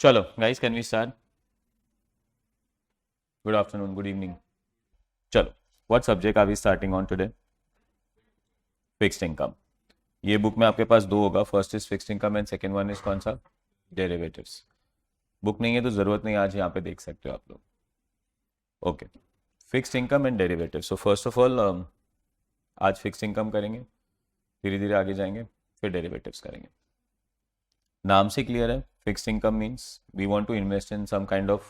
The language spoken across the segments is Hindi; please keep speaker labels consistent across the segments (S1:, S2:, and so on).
S1: चलो guys, can we start? Good afternoon, good evening. चलो, what subject are we starting on today? Fixed income. ये बुक में आपके पास दो होगा, first is fixed income and second one is कौन सा? डेरिवेटिव्स। बुक नहीं है तो ज़रूरत नहीं, आज यहाँ पे देख सकते हो आप लोग। Okay, fixed income and derivative. So first of all आज फिक्स्ड इनकम करेंगे, धीरे धीरे आगे जाएंगे, फिर डेरिवेटिव्स करेंगे। नाम से क्लियर है, fixed income means we want to invest in some kind of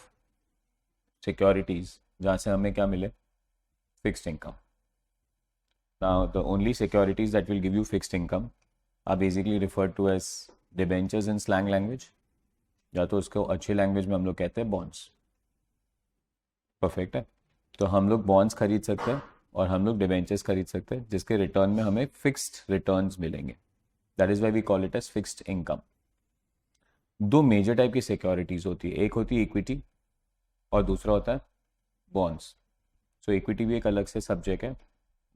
S1: securities जहाँ से हमें क्या मिले? Fixed income. Now, the only securities that will give you fixed income are basically referred to as debentures in slang language, या तो उसको अच्छी लैंग्वेज में हम लोग कहते हैं बॉन्ड्स। परफेक्ट है। तो हम लोग बॉन्ड्स खरीद सकते हैं और हम लोग डिबेंचर्स खरीद सकते हैं जिसके रिटर्न में हमें फिक्स्ड रिटर्न्स मिलेंगे। That is why we call it as fixed income. दो मेजर टाइप की सिक्योरिटीज होती है, एक होती है इक्विटी और दूसरा होता है बॉन्ड्स। सो इक्विटी भी एक अलग से सब्जेक्ट है,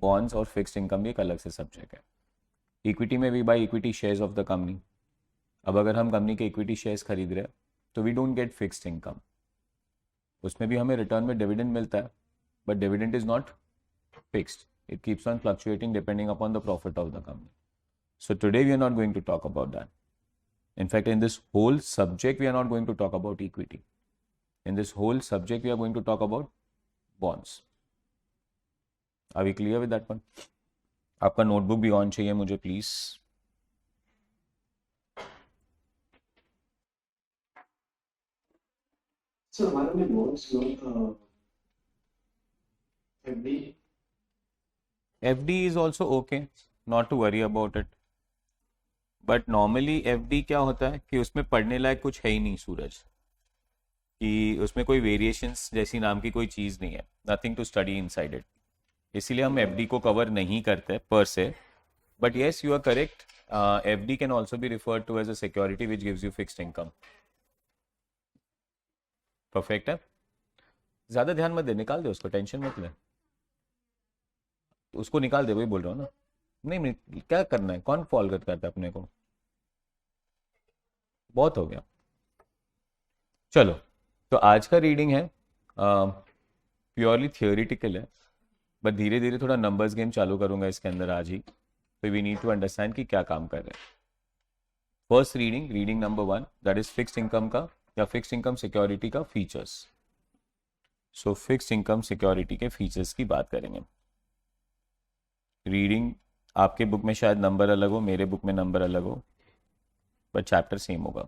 S1: बॉन्ड्स और फिक्स्ड इनकम भी एक अलग से सब्जेक्ट है। इक्विटी में we buy equity shares of the company. अब अगर हम कंपनी के इक्विटी शेयर्स खरीद रहे हैं तो we don't get fixed income, उसमें भी हमें रिटर्न में डिविडेंड मिलता है, but dividend is not fixed, it keeps on fluctuating depending upon the profit of the company. So today we are not going to talk about that. In fact, in this whole subject, we are not going to talk about equity. In this whole subject, we are going to talk about bonds. Are we clear with that one? आपका नोटबुक भी ऑन चाहिए मुझे please.
S2: So why don't we bonds not FD?
S1: FD is also okay, not to worry about it. But normally FD क्या होता है कि उसमें पढ़ने लायक कुछ है ही नहीं सूरज, कि उसमें कोई वेरिएशंस जैसी नाम की कोई चीज़ नहीं है, nothing to study inside it. इसीलिए हम FD को कवर नहीं करते per se. But yes, you are correct, FD can also be referred to as a security which gives you fixed income. Perfect है। ज़्यादा ध्यान मत दे, निकाल दे उसको, टेंशन मत ले, उसको निकाल दे, वही बोल रहा हूँ ना। नहीं नहीं, क्या करना है, कौन फॉल करता है अपने को? बहुत हो गया। चलो, तो आज का रीडिंग है प्योरली थियोरिटिकल है, बट धीरे धीरे थोड़ा नंबर्स गेम चालू करूंगा इसके अंदर आज ही, तो वी नीड टू अंडरस्टैंड कि क्या काम कर रहे हैं। First reading, reading number 1, that is fixed income का या फिक्स्ड इनकम सिक्योरिटी का फीचर्स। सो फिक्स्ड इनकम सिक्योरिटी के फीचर्स की बात करेंगे। रीडिंग आपके बुक में शायद नंबर अलग हो, मेरे बुक में नंबर अलग हो, बट चैप्टर सेम होगा।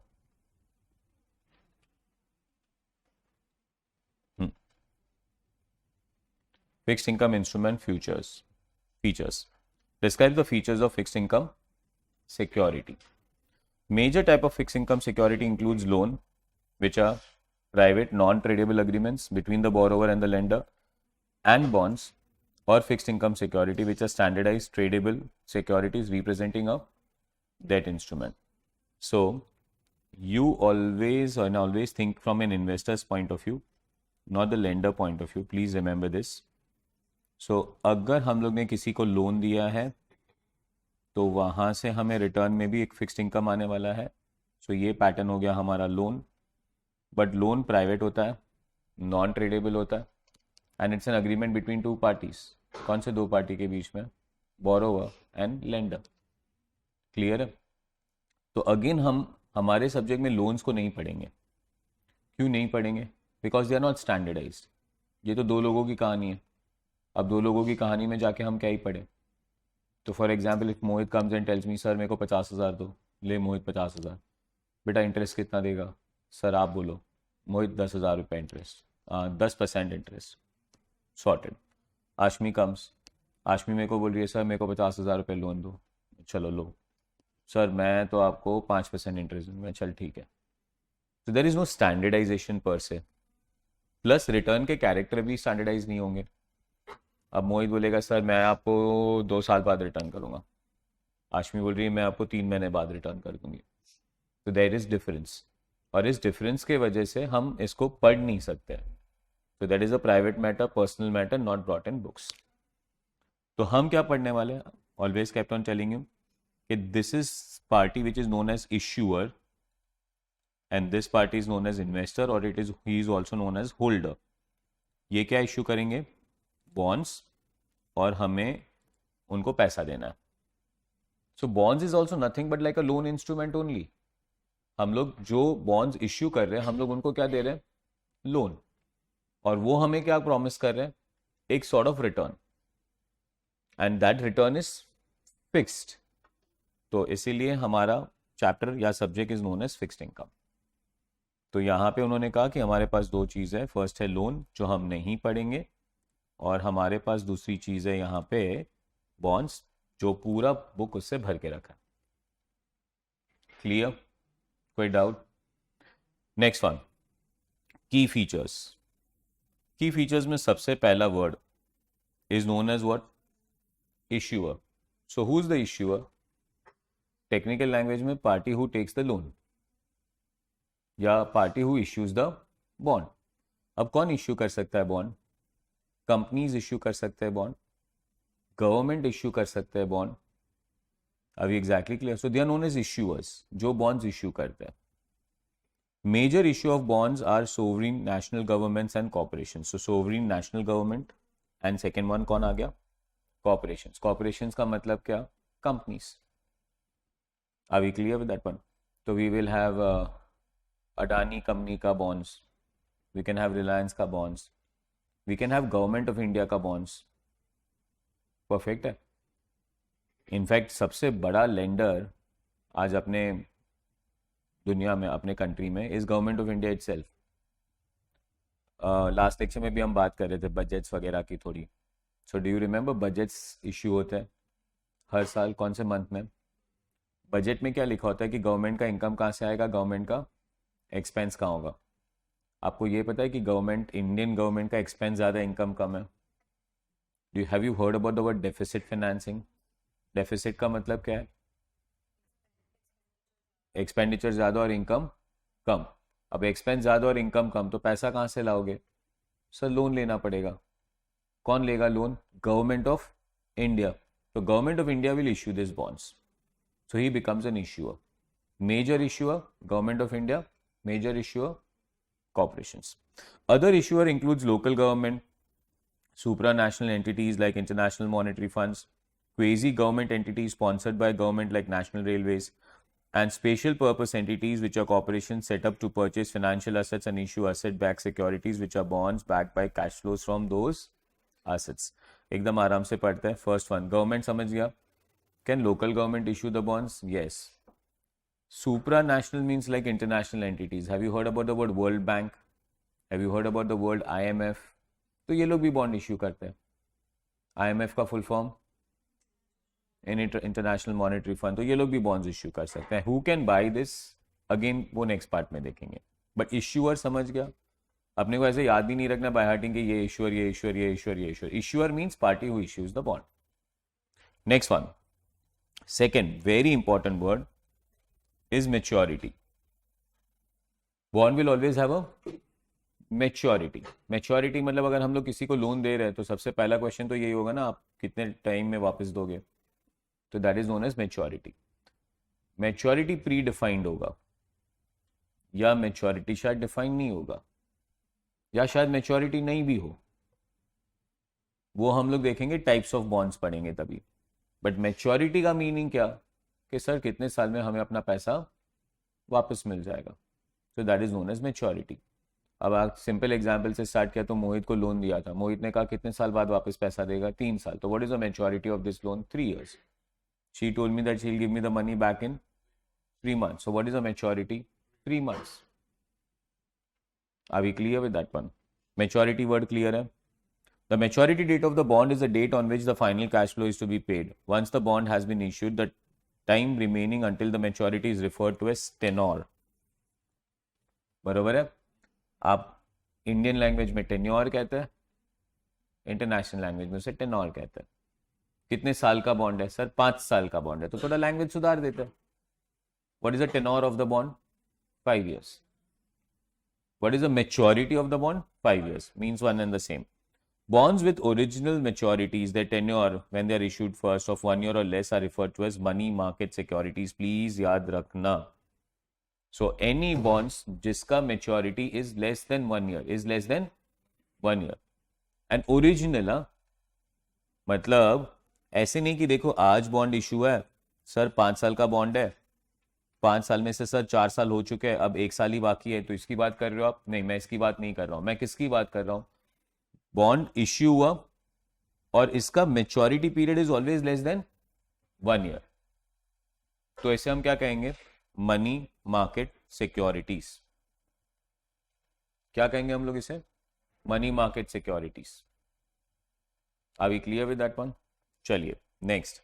S1: Fixed income instrument features. Describe the features of fixed income security. Major type of fixed income security includes loan, which are private non-tradable agreements between the borrower and the lender, and bonds or fixed income security, which are standardized tradable securities representing a debt instrument. So you always think from an investor's point of view, not the lender point of view. Please remember this. सो अगर हम लोग ने किसी को लोन दिया है तो वहाँ से हमें रिटर्न में भी एक फिक्स्ड इनकम आने वाला है। सो ये पैटर्न हो गया हमारा लोन, बट लोन प्राइवेट होता है, नॉन ट्रेडेबल होता है, and it's an agreement between two parties. कौन से दो पार्टी के बीच में? Borrower and lender. क्लियर है? तो अगेन हम हमारे सब्जेक्ट में लोन्स को नहीं पढ़ेंगे। क्यों नहीं पढ़ेंगे? Because they are not standardized. ये तो दो लोगों की कहानी है। अब दो लोगों की कहानी में जाके हम क्या ही पढ़े? तो for example, if Mohit comes and tells me, sir मेरे को 50,000 दो। ले मोहित 50,000। बेटा इंटरेस्ट कितना देगा? सर आप बोलो। मोहित 10,000 रुपये interest, 10% interest. Sorted. Ashmi comes, Ashmi मेरे को बोल रही है, सर मेरे को 50,000 रुपये लोन दो। चलो लो। सर मैं तो आपको 5% इंटरेस्ट दूंगा। चल ठीक है। तो देर इज़ नो स्टैंडर्डाइजेशन पर से, प्लस रिटर्न के कैरेक्टर भी स्टैंडर्डाइज नहीं होंगे। अब मोहित बोलेगा, सर मैं आपको 2 साल बाद रिटर्न करूंगा। आशमी बोल रही है, मैं आपको 3 महीने बाद रिटर्न कर दूंगी। तो देयर इज डिफरेंस, और इस डिफरेंस के वजह से हम इसको पढ़ नहीं सकते। तो that is a private matter, personal matter, not brought in books. तो हम क्या पढ़ने वाले हैं? Always kept on telling you कि this is party which is known as issuer, and this party is known as investor or he is also known as holder. ये क्या इश्यू करेंगे? बॉन्ड्स, और हमें उनको पैसा देना है. So bonds is also nothing but like a loan instrument only. हम लोग जो बॉन्ड्स इश्यू कर रहे हैं, हम लोग उनको क्या दे रहे हैं? लोन. और वो हमें क्या प्रॉमिस कर रहे हैं? एक sort of return, and that return is fixed. तो इसीलिए हमारा चैप्टर या subject is known as fixed income. तो यहाँ पे उन्होंने कहा कि हमारे पास दो चीज़ है. फर्स्ट है लोन, जो हम नहीं पढ़ेंगे, और हमारे पास दूसरी चीज़ है यहाँ पे बॉन्ड्स, जो पूरा बुक उससे भर के रखा. क्लियर? कोई doubt? Next one, key features. Key features में सबसे पहला word is known as what? Issuer. So who is the issuer? Technical language में party who takes the loan या party who issues the bond. अब कौन इश्यू कर सकता है बॉन्ड? कंपनीज इश्यू कर सकते हैं बॉन्ड, गवर्नमेंट इश्यू कर सकते हैं बॉन्ड. अभी exactly clear? So they are known as issuers, जो बॉन्ड्स इश्यू करते हैं. Major issue of bonds are sovereign national governments and corporations. So sovereign national government, and second one कौन आ गया? कॉर्पोरेशंस. कॉर्पोरेशंस का मतलब क्या? Companies. Are we clear with that one? तो we will have Adani company का bonds, we can have Reliance का bonds, we can have government of India का बॉन्ड्स. परफेक्ट है. इनफैक्ट सबसे बड़ा लेंडर आज अपने दुनिया में, अपने कंट्री में, is government of India itself. Last lecture में भी हम बात कर रहे थे बजट्स वगैरह की थोड़ी. So do you remember budgets issue होते हैं हर साल कौन से मंथ में? बजट में क्या लिखा होता है कि गवर्नमेंट का इनकम कहाँ से आएगा, गवर्नमेंट का एक्सपेंस कहाँ होगा. आपको ये पता है कि गवर्नमेंट, इंडियन गवर्नमेंट का एक्सपेंस ज़्यादा, इनकम कम है. Have you heard about the word deficit financing? Deficit का मतलब क्या है? एक्सपेंडिचर ज़्यादा और इनकम कम. अब एक्सपेंस ज़्यादा और इनकम कम, तो पैसा कहाँ से लाओगे? सर लोन लेना पड़ेगा. कौन लेगा लोन? Government of India. तो government of India will issue this bonds. So he becomes an issuer. Major issuer, Government of India. Major issuer, corporations. Other issuer includes local government, supranational entities like international monetary funds, quasi-government entities sponsored by government like national railways, and special purpose entities which are corporations set up to purchase financial assets and issue asset-backed securities which are bonds backed by cash flows from those assets. एकदम आराम से पढ़ते हैं. First one, government समझ गया. Can local government issue the bonds? Yes. Supranational means like international entities. Have you heard about the word World Bank? Have you heard about the word IMF? तो ये लोग भी बॉन्ड इश्यू करते हैं. IMF का full form international monetary fund. तो ये लोग भी बॉन्ड्स इश्यू कर सकते हैं. Who can by this? Again वो नेक्स्ट पार्ट में देखेंगे. बट इश्यूअर समझ गया. अपने को ऐसे याद भी नहीं रखना बाय हार्टिंग कि ये इश्यूअर, ये इश्यूअर, ये इश्यूअर, ये issuer. Issuer means party who issues the bond. Next one, second very important word is maturity. Bond will always have a maturity. Maturity मतलब अगर हम लोग किसी को लोन दे रहे हैं तो सबसे पहला क्वेश्चन तो यही होगा ना, आप कितने टाइम में वापस दोगे. तो that is known as maturity. Maturity predefined होगा या मेच्योरिटी शायद डिफाइन नहीं होगा, या शायद मेच्योरिटी नहीं भी हो. वो हम लोग देखेंगे, टाइप्स ऑफ बॉन्ड्स पढ़ेंगे तभी. बट मैच्योरिटी का मीनिंग क्या? कि सर कितने साल में हमें अपना पैसा वापस मिल जाएगा. तो that is known as maturity. अब आप सिंपल एग्जांपल से स्टार्ट किया तो मोहित को लोन दिया था. मोहित ने कहा कितने साल बाद वापस पैसा देगा? 3 साल. तो what is the maturity of this loan? 3 years. She told me that she will give me the money back in 3 months. So what is the maturity? 3 months. Are we clear with that one? Maturity word clear है? The maturity date of the bond is the date on which the final cash flow is to be paid. Once the bond has been issued, the time remaining until the maturity is referred to as tenure. बरोबर है? आप इंडियन लैंग्वेज में टेन्योर कहते हैं, इंटरनेशनल लैंग्वेज में उसे टेन्योर कहते हैं. कितने साल का बॉन्ड है? सर 5 साल का बॉन्ड है. तो थोड़ा लैंग्वेज सुधार देते हैं. What is the tenure of the bond? 5 years. What is the maturity of the bond? 5 years. Means one and the same. Bonds with original maturities, their tenure when they are issued first of 1 year or less are referred to as money market securities. Please याद रखना. सो एनी बॉन्ड्स जिसका maturity is less than 1 year, is less than 1 year and original. मतलब ऐसे नहीं कि देखो आज बॉन्ड इशू है सर, 5 साल का बॉन्ड है, 5 साल में से सर 4 साल हो चुके हैं, अब 1 साल ही बाकी है, तो इसकी बात कर रहे हो आप? नहीं, मैं इसकी बात नहीं कर रहा हूं। मैं किसकी बात कर रहा हूं? बॉन्ड इश्यू हुआ और इसका maturity period is always less than 1 year, तो इसे हम क्या कहेंगे? Money market securities. क्या कहेंगे हम लोग इसे? Money market securities. Are we clear with that one? चलिए next,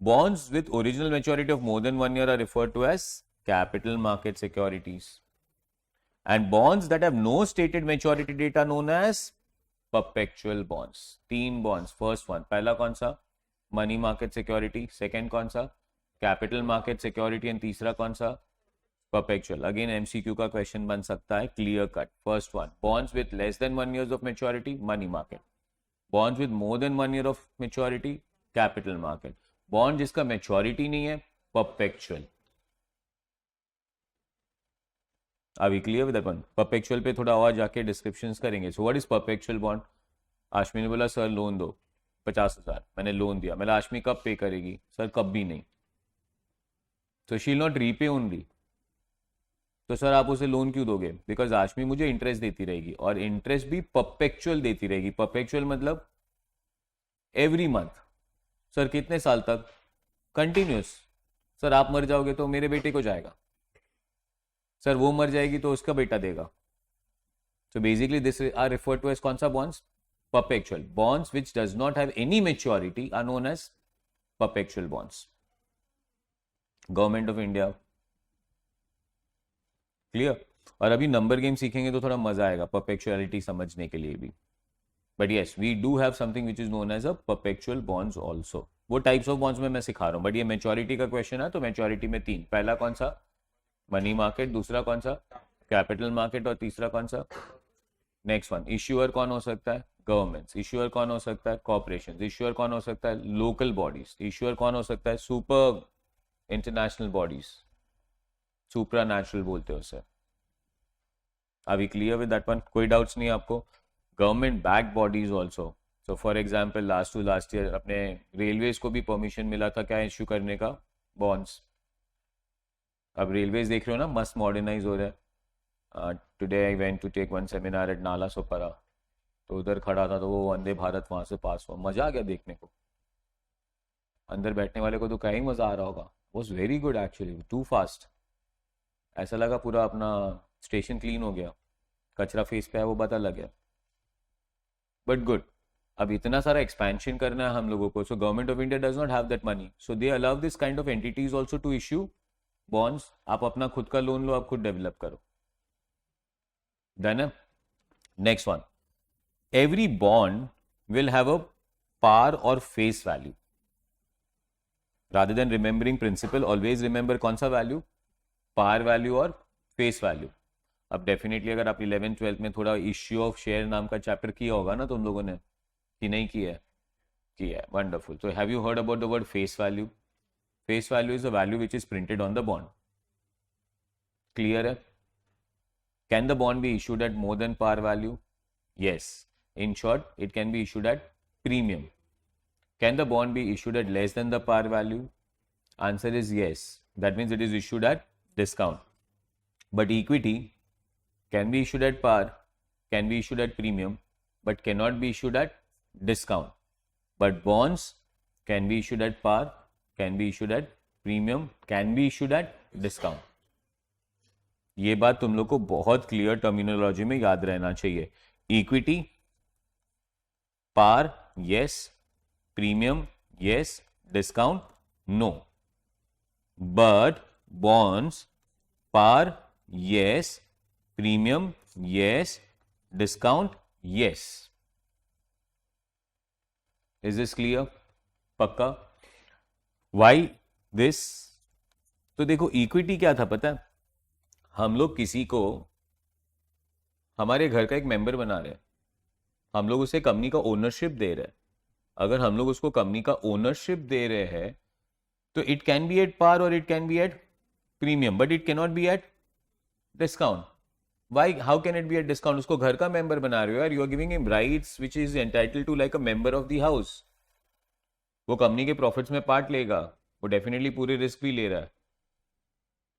S1: bonds with original maturity of more than 1 year are referred to as capital market securities, and bonds that have no stated maturity date are known as perpetual bonds. 3 bonds, first one, पहला कौन सा? मनी मार्केट सिक्योरिटी, सेकेंड कौन सा? कैपिटल मार्केट सिक्योरिटी, एंड तीसरा कौन सा? परपेचुअल। अगेन एमसीक्यू का क्वेश्चन बन सकता है, clear cut. First one, bonds with less than 1 years of maturity, money market. Bonds with more than 1 year of maturity, capital market. Bond जिसका मेच्योरिटी नहीं है, परपेचुअल। अभी clear with that one? Perpetual पे थोड़ा और जाके डिस्क्रिप्शंस करेंगे। सो what is perpetual bond? Ashmi ने बोला सर लोन दो 50,000, मैंने लोन दिया। मैंने आशमी कब पे करेगी? सर कभी नहीं। तो she will not repay only. तो सर आप उसे लोन क्यों दोगे? बिकॉज आशमी मुझे इंटरेस्ट देती रहेगी, और इंटरेस्ट भी परपेचुअल देती रहेगी। परपेचुअल मतलब एवरी मंथ। सर कितने साल तक? कंटिन्यूस। सर आप मर जाओगे तो मेरे बेटे को जाएगा, सर वो मर जाएगी तो उसका बेटा देगा। So basically this are referred to as कौन सा bonds? Perpetual. Bonds which does not have any maturity are known as perpetual bonds. Government of India. Clear? और अभी नंबर गेम सीखेंगे तो थोड़ा मजा आएगा परपेचुअलिटी समझने के लिए भी। But yes, we do have something which is known as a perpetual bonds also. वो टाइप्स ऑफ बॉन्ड्स में मैं सिखा रहा हूँ, बट ये मेच्योरिटी का क्वेश्चन है तो मेच्योरिटी में 3। पहला कौन सा? मनी मार्केट, दूसरा कौन सा? कैपिटल मार्केट, और तीसरा कौन सा? नेक्स्ट वन, इश्यूअर कौन हो सकता है? गवर्नमेंट्स। इश्यूअर कौन हो सकता है? कॉर्पोरेशन। इश्यूअर कौन हो सकता है? Local bodies. इश्यूअर कौन हो सकता है? Super international bodies, supra natural बोलते हैं उसे। अभी क्लियर विद दैट वन? कोई डाउट्स नहीं आपको? Government back bodies also. So for example last to last year अपने रेलवेज को भी परमिशन मिला था क्या इश्यू करने का? बॉन्ड्स। अब रेलवेज देख रहे हो ना, मस्त मॉडर्नाइज हो रहा है। Today I went to take one seminar at Nala Sopara, तो उधर खड़ा था तो वो वंदे भारत वहां से पास हुआ, मजा आ गया देखने को। अंदर बैठने वाले को तो कहीं मजा आ रहा होगा। Was very good actually, too fast. ऐसा लगा पूरा अपना स्टेशन क्लीन हो गया, कचरा फेस पे है वो पता लग गया। बट गुड, अब इतना सारा एक्सपेंशन करना है हम लोगों को, so government of India does not have that money, so they allow this kind of entities also to issue bonds. आप अपना खुद का लोन लो, आप खुद डेवलप करो। डन है? Next one, every bond will have a par और face value. Rather than remembering principal, always remember कौन सा वैल्यू? पार वैल्यू और फेस वैल्यू। अब डेफिनेटली अगर आप 11th 12th में थोड़ा इश्यू ऑफ शेयर नाम का चैप्टर किया होगा ना तुम लोगों ने, कि नहीं किया है? किया है, वंडरफुल। तो have you heard about the word face value? Face value is the value which is printed on the bond. Clear है? Can the bond be issued at more than par value? yes. In short, it can be issued at premium. Can the bond be issued at less than the par value? Answer is yes. That means it is issued at discount. But equity can be issued at par, can be issued at premium, but cannot be issued at discount. But bonds can be issued at par, can be issued at premium, can be issued at discount. ये बात तुम लोग को बहुत क्लियर टर्मिनोलॉजी में याद रहना चाहिए। Equity, par yes, premium yes, discount no. But bonds, par yes, premium yes, discount yes. Is this clear? पक्का? Why this? तो देखो इक्विटी क्या था पता है? हम लोग किसी को हमारे घर का एक मेंबर बना रहे हैं, हम लोग उसे कंपनी का ओनरशिप दे रहे हैं। अगर हम लोग उसको कंपनी का ओनरशिप दे रहे हैं तो it can be at par और it can be at premium, but it can not be at discount. Why, how can it be a discount? उसको घर का मेंबर बना रहे हो यार. You are giving him rights which is entitled to like a member of the house. वो कंपनी के प्रॉफिट्स में पार्ट लेगा, वो डेफिनेटली पूरे रिस्क भी ले रहा है,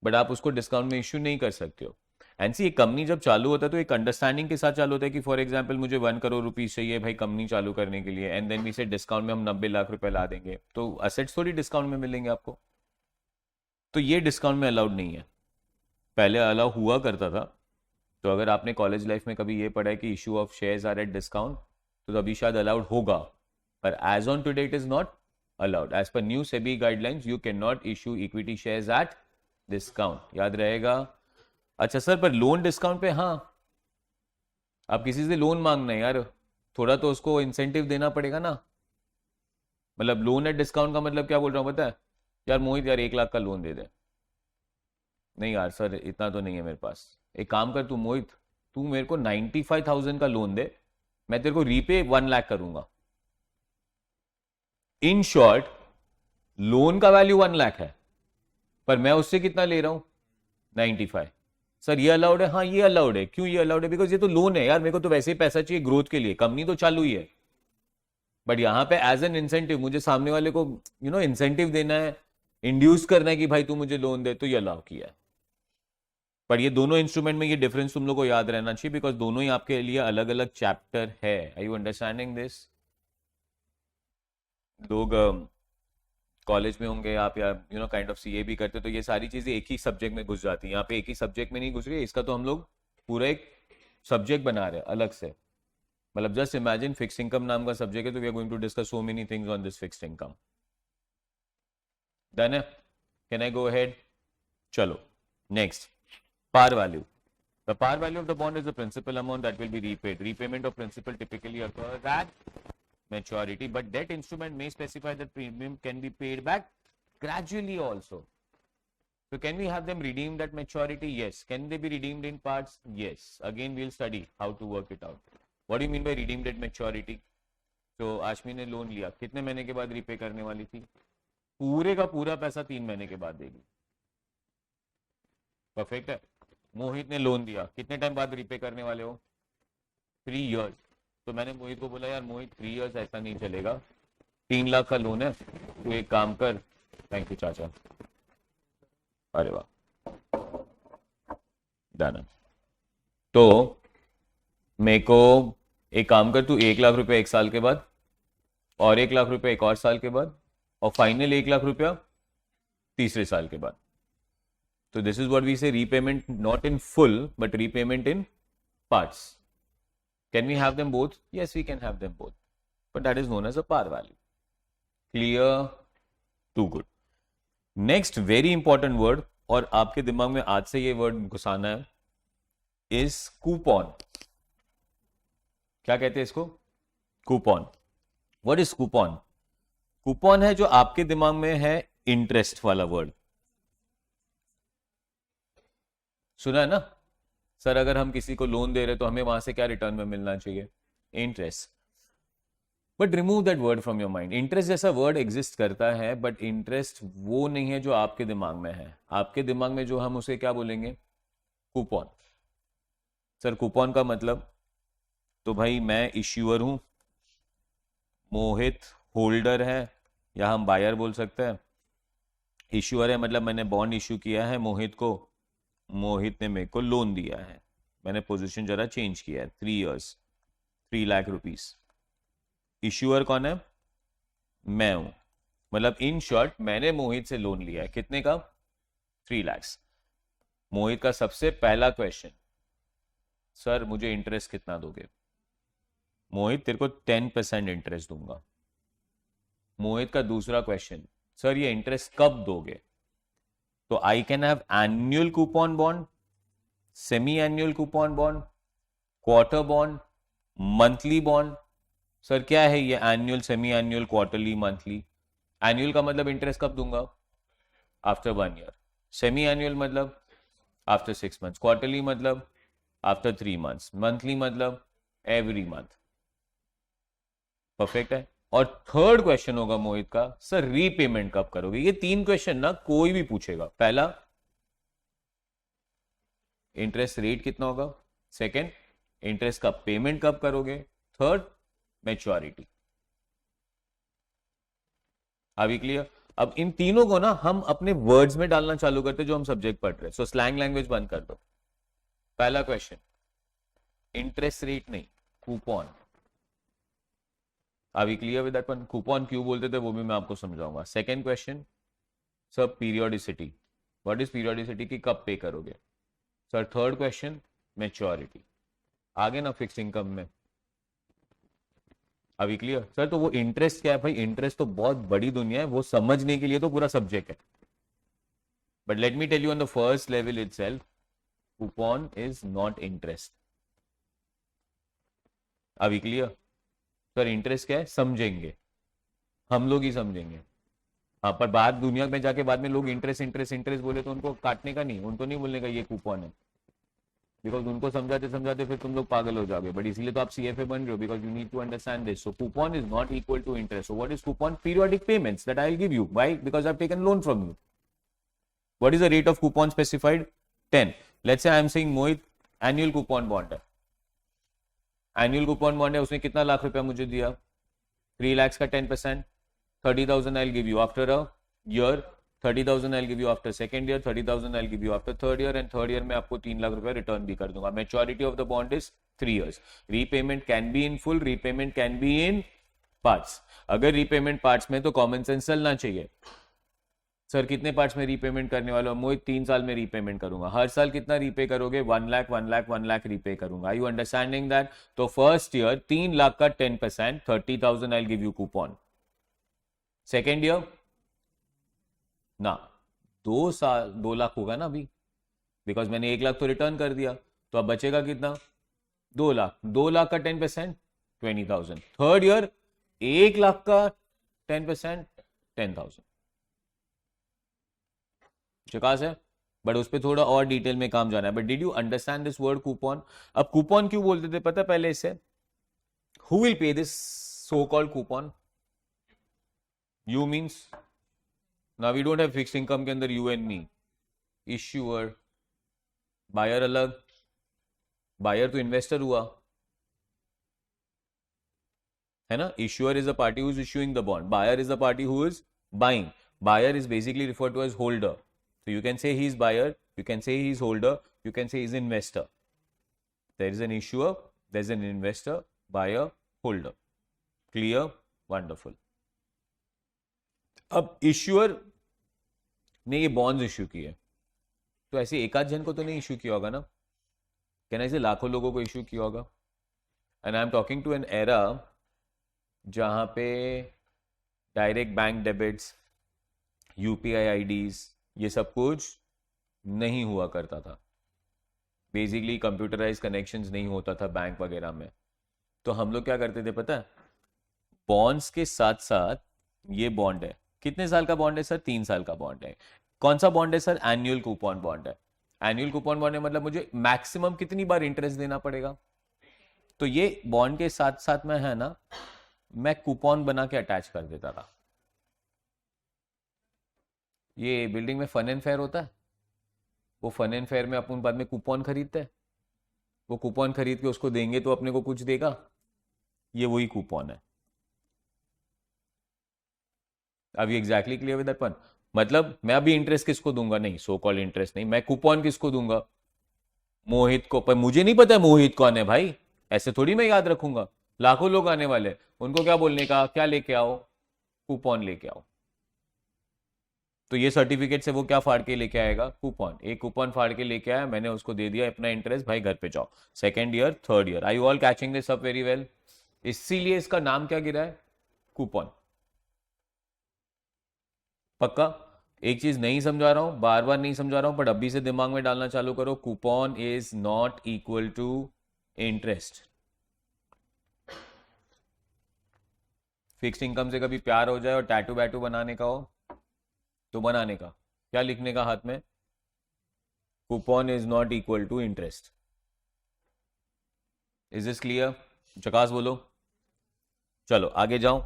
S1: बट आप उसको डिस्काउंट में इश्यू नहीं कर सकते हो. एंड सी, एक कंपनी जब चालू होता है तो एक अंडरस्टैंडिंग के साथ चालू होता है कि फॉर एग्जांपल मुझे 1 करोड़ रुपीज चाहिए भाई कंपनी चालू करने के लिए, एंड देन वी से डिस्काउंट में हम 90 लाख रुपए ला देंगे, तो असेट्स थोड़ी डिस्काउंट में मिलेंगे आपको. तो ये डिस्काउंट में अलाउड नहीं है. पहले अलाउ हुआ करता था. तो अगर आपने कॉलेज लाइफ में कभी ये पढ़ा है कि issue of shares are at discount, तो अभी शायद अलाउड होगा, पर as on today it is not allowed. As per new SEBI guidelines you can not issue equity shares at discount. याद रहेगा. अच्छा सर, पर लोन डिस्काउंट पे, हाँ, आप किसी से लोन मांगना है यार, थोड़ा तो उसको इंसेंटिव देना पड़ेगा ना. मतलब लोन एट डिस्काउंट का मतलब क्या बोल रहा हूँ पता है? यार मोहित, यार 1 लाख का लोन दे दे. नहीं यार सर, इतना तो नहीं है मेरे पास. एक काम कर तू मोहित, तू मेरे को 95,000 का लोन दे, मैं तेरे को रीपे 1 लाख करूंगा. इन शॉर्ट, लोन का वैल्यू 1 लाख है, पर मैं उससे कितना ले रहा हूं? 95. सर ये अलाउड है? हाँ ये अलाउड है. क्यों ये अलाउड है? बिकॉज ये तो लोन है यार, मेरे को तो वैसे ही पैसा चाहिए ग्रोथ के लिए, कंपनी तो चालू ही है. बट यहां पे एज एन इंसेंटिव मुझे सामने वाले को इंसेंटिव देना है, इंड्यूस करना है कि भाई तू मुझे लोन दे, तो ये अलाउ किया है. पर ये दोनों इंस्ट्रूमेंट में ये डिफरेंस तुम लोग को याद रहना चाहिए, बिकॉज दोनों ही आपके लिए अलग अलग चैप्टर है. Are you understanding this? लोग कॉलेज में होंगे आप, या काइंड ऑफ सीए भी करते, तो ये सारी चीजें एक ही सब्जेक्ट में घुस जाती हैं. यहाँ पे एक ही सब्जेक्ट में नहीं घुस रही है, इसका तो हम लोग पूरा एक सब्जेक्ट बना रहे हैं अलग से. मतलब जस्ट इमेजिन फिक्स इनकम नाम का सब्जेक्ट है, तो we are going to discuss so many things on this fixed income. Done है? Can I go ahead? चलो next, par value. The par value of the bond is the principal amount that will be repaid. Repayment of principal typically occurs at maturity, but debt instrument may specify that premium can be paid back gradually also. So can we have them redeemed at maturity? Yes. Can they be redeemed in parts? Yes. Again, we'll study how to work it out. What do you mean by redeemed at maturity? So Ashmi ने लोन लिया, कितने महीने के बाद रिपे करने वाली थी? पूरे का पूरा पैसा 3 महीने के बाद देगी. परफेक्ट है. मोहित ने लोन दिया, कितने टाइम बाद रिपे करने वाले हो? 3 इयर्स. तो मैंने मोहित को बोला यार मोहित 3 इयर्स ऐसा नहीं चलेगा, 3 लाख का लोन है, तू एक काम कर. थैंक यू चाचा. अरे वाह, डन. तो मेरे को एक काम कर, तू 1 लाख रुपए 1 साल के बाद, और 1 लाख रुपए 1 और साल के बाद, और फाइनल 1 लाख रुपया तीसरे साल के बाद. So this is what we say repayment not in full but repayment in parts. Can we have them both? Yes, we can have them both. But that is known as a par value. Clear? Too good. Next very important word, और आपके दिमाग में आज से ये वर्ड घुसाना है, is coupon. क्या कहते हैं इसको? Coupon. What is coupon? Coupon है जो आपके दिमाग में है इंटरेस्ट वाला वर्ड. सुना है ना सर? अगर हम किसी को लोन दे रहे तो हमें वहां से क्या रिटर्न में मिलना चाहिए? Interest. But remove that word from your mind. Interest जैसा वर्ड एग्जिस्ट करता है, बट इंटरेस्ट वो नहीं है जो आपके दिमाग में है. आपके दिमाग में जो हम उसे क्या बोलेंगे? कूपन. सर कूपन का मतलब? तो भाई मैं इश्यूअर हूं, मोहित होल्डर है, या हम बायर बोल सकते हैं. इश्यूअर है मतलब मैंने बॉन्ड इश्यू किया है मोहित को, मोहित ने मेरे को लोन दिया है, मैंने पोजीशन जरा चेंज किया है, 3 इयर्स 3 लाख रुपीस. इश्यूअर कौन है? मैं हूं. मतलब इन शॉर्ट मैंने मोहित से लोन लिया है, कितने का? 3 लाख. मोहित का सबसे पहला क्वेश्चन, सर मुझे इंटरेस्ट कितना दोगे? मोहित तेरे को 10% इंटरेस्ट दूंगा. मोहित का दूसरा क्वेश्चन, सर ये इंटरेस्ट कब दोगे? तो I can have annual coupon bond, semi annual coupon bond, quarter bond, monthly bond. Sir क्या है ये annual, semi annual, quarterly, monthly? Annual का मतलब इंटरेस्ट कब दूंगा? After 1 year. सेमी एनुअल मतलब आफ्टर 6 मंथ्स. क्वार्टरली मतलब आफ्टर 3 मंथ्स. मंथली मतलब एवरी मंथ. परफेक्ट है. और थर्ड क्वेश्चन होगा मोहित का, सर रीपेमेंट कब करोगे? ये 3 क्वेश्चन ना कोई भी पूछेगा. पहला, इंटरेस्ट रेट कितना होगा, सेकंड इंटरेस्ट का पेमेंट कब करोगे, थर्ड मैच्योरिटी। अभी क्लियर? अब इन तीनों को ना हम अपने वर्ड्स में डालना चालू करते जो हम सब्जेक्ट पढ़ रहे हैं। सो स्लैंग लैंग्वेज बंद कर दो। पहला क्वेश्चन, इंटरेस्ट रेट नहीं, कूपन। अभी clear with that one? Coupon क्यों बोलते थे वो भी मैं आपको समझाऊंगा। Second question, sir periodicity, what is periodicity, की कब पे करोगे। Sir third question, maturity. आगे ना फिक्स इनकम में। अभी क्लियर? सर तो वो इंटरेस्ट क्या है भाई, इंटरेस्ट तो बहुत बड़ी दुनिया है, वो समझने के लिए तो पूरा सब्जेक्ट है। But let me tell you on the first level itself, coupon is not interest. अभी क्लियर? सर इंटरेस्ट क्या है, समझेंगे हम लोग ही समझेंगे। हाँ, पर बाहर दुनिया में जाके बाद में लोग इंटरेस्ट इंटरेस्ट इंटरेस्ट बोले तो उनको काटने का नहीं, उनको नहीं बोलने का ये कूपन है, बिकॉज उनको समझाते समझाते फिर तुम लोग पागल हो जाओगे। बट इसीलिए तो आप सीएफए बन रहे हो, because you need to understand this. So coupon is not equal to interest. So what is coupon? Periodic payments that I will give you. Why? Because I have taken loan from you. What is the rate of coupon specified? 10। Let's say I am saying Mohit annual coupon bond है, एनुअल कूपन बॉन्ड है, उसने कितना लाख रुपया मुझे दिया, 3 lakhs का 10%, 30,000 आई will give you after a year, 30,000 I will give you after second year, 30,000 I will give you after third year, and third year में आपको 3 लाख रुपया रिटर्न भी कर दूंगा। Maturity of the bond is 3 years। Repayment can be in full, repayment can be in parts. अगर रीपेमेंट पार्ट्स में तो कॉमन सेंस चलना चाहिए। सर कितने पार्ट्स में रीपेमेंट करने वाला हूं? मोहित 3 साल में रीपेमेंट करूंगा। हर साल कितना रीपे करोगे? 1 लाख 1 लाख 1 लाख रीपे करूंगा। Are you understanding that? तो फर्स्ट ईयर 3 लाख का 10%, 30,000 I give you coupon. Second year ना, 2 साल 2 लाख होगा ना अभी, बिकॉज मैंने 1 लाख तो रिटर्न कर दिया, तो अब बचेगा कितना? 2 लाख। 2 लाख का 10%, 20,000। थर्ड ईयर 1 लाख का 10%, 10,000। शिकास है, बट उस पर थोड़ा और डिटेल में काम जाना है। But did you understand this word coupon? अब कूपन क्यों बोलते थे पता पहले इससे? Who will pay this so called coupon? You means ना, we don't have fixed income के अंदर you and me. Issuer, buyer अलग, बायर तो इन्वेस्टर हुआ है ना। Issuer is a party who is issuing the bond, buyer is a party who is buying. Buyer is basically referred to as holder. So you can say he is buyer, you can say he is holder, you can say he is investor. There is an issuer, there is an investor, buyer, holder. Clear? Wonderful. अब issuer ने ये bonds issue किए, तो ऐसे एक आध जन को तो नहीं issue किया होगा ना? क्या ना ऐसे लाखों लोगों को issue किया होगा? And I am talking to an era जहाँ पे direct bank debits, UPI IDs, ये सब कुछ नहीं हुआ करता था। बेसिकली कंप्यूटराइज कनेक्शंस नहीं होता था बैंक वगैरह में। तो हम लोग क्या करते थे पता है? बॉन्ड्स के साथ साथ ये बॉन्ड है, कितने साल का बॉन्ड है सर? 3 साल का बॉन्ड है। कौन सा बॉन्ड है सर? एनुअल कूपन बॉन्ड है। एनुअल कूपन बॉन्ड है मतलब मुझे मैक्सिमम कितनी बार इंटरेस्ट देना पड़ेगा। तो ये बॉन्ड के साथ साथ में है ना, मैं कूपन बना के अटैच कर देता था। ये बिल्डिंग में फन एंड फेयर होता है, वो फन एंड फेयर में अपन बाद में कूपन खरीदते हैं, वो कूपन खरीद के उसको देंगे तो अपने को कुछ देगा, ये वही कूपन है। अभी exactly clear with that one? मतलब मैं अभी इंटरेस्ट किसको दूंगा? नहीं, सो कॉल्ड इंटरेस्ट नहीं, मैं कूपन किसको दूंगा? मोहित को। पर मुझे नहीं पता मोहित कौन है भाई, ऐसे थोड़ी मैं याद रखूंगा। लाखों लोग आने वाले, उनको क्या बोलने का? क्या लेके आओ? कूपन लेके आओ। तो ये सर्टिफिकेट से वो क्या फाड़ के लेके आएगा? कूपन। एक कूपन फाड़ के लेके आया, मैंने उसको दे दिया अपना इंटरेस्ट, भाई घर पे जाओ। Second year, third year, I you all catching this up very well? इसीलिए इसका नाम क्या गिरा है? कूपन। पक्का? एक चीज नहीं समझा रहा हूं, बार बार नहीं समझा रहा हूं, बट अभी से दिमाग में डालना चालू करो। Coupon is not equal to interest. Fixed income से कभी प्यार हो जाए और टैटू वैटू बनाने का हो तो बनाने का, क्या लिखने का हाथ में? Coupon is not equal to interest. Is this clear? चकास बोलो। चलो आगे जाओ।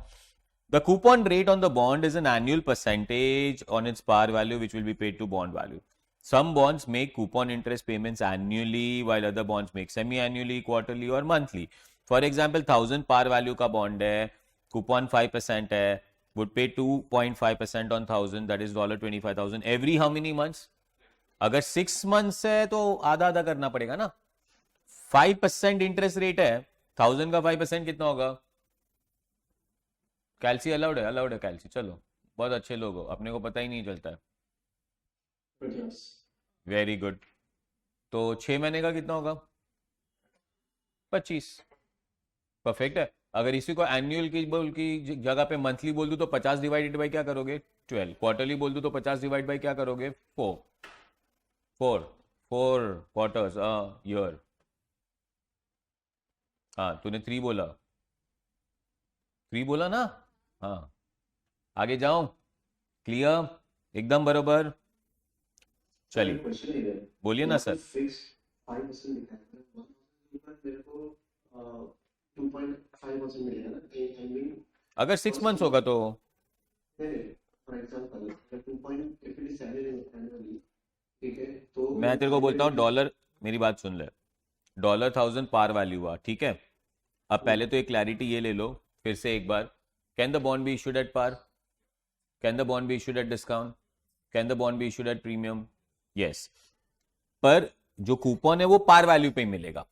S1: The coupon rate on the bond is an annual percentage on its par value which will be paid to bond value. Some bonds make coupon interest payments annually, while other bonds make semi-annually, quarterly or monthly. For example, 1000 par value का bond है, coupon 5% है, would pay 2.5% on 1000, that is $25,000 every how many months? अगर 6 months है तो आधा आधा करना पड़ेगा ना. 5% इंटरेस्ट रेट है, 1000 का 5% कितना होगा? कैल्सी अलाउड है कैल्सी. चलो, बहुत अच्छे लोग हो, अपने को पता ही नहीं चलता है.
S2: 50.
S1: Very good. तो 6 महीने का कितना होगा? 25. परफेक्ट है. अगर इसी को एनुअल की जगह पे मंथली बोल दूं तो 50 डिवाइडेड बाय क्या करोगे? 12. क्वार्टरली बोल दूं तो 50 डिवाइड बाय क्या करोगे? 4 क्वार्टर्स ईयर. हाँ, तूने 3 बोला. 3 बोला ना. हाँ, आगे जाओ. क्लियर? एकदम बरोबर. चलिए,
S2: क्वेश्चन है इधर.
S1: बोलिए ना सर.
S2: फिक्स 5% लिखा है, 1000 पर मेरे को 2.5% मिलेगा ना. आई मीन
S1: अगर 6 months होगा तो
S2: for example 2. If it is salary annually, ठीक है, तो
S1: मैं तेरे को बोलता हूँ डॉलर, मेरी बात सुन ले. $1000 पार वैल्यू हुआ, ठीक है. अब पहले तो एक क्लैरिटी ये ले लो फिर से एक बार. Can the bond be issued at par? Can the bond be issued at discount? Can the bond be issued at premium? Yes. पर जो कूपन है वो पार वैल्यू पे मिलेगा.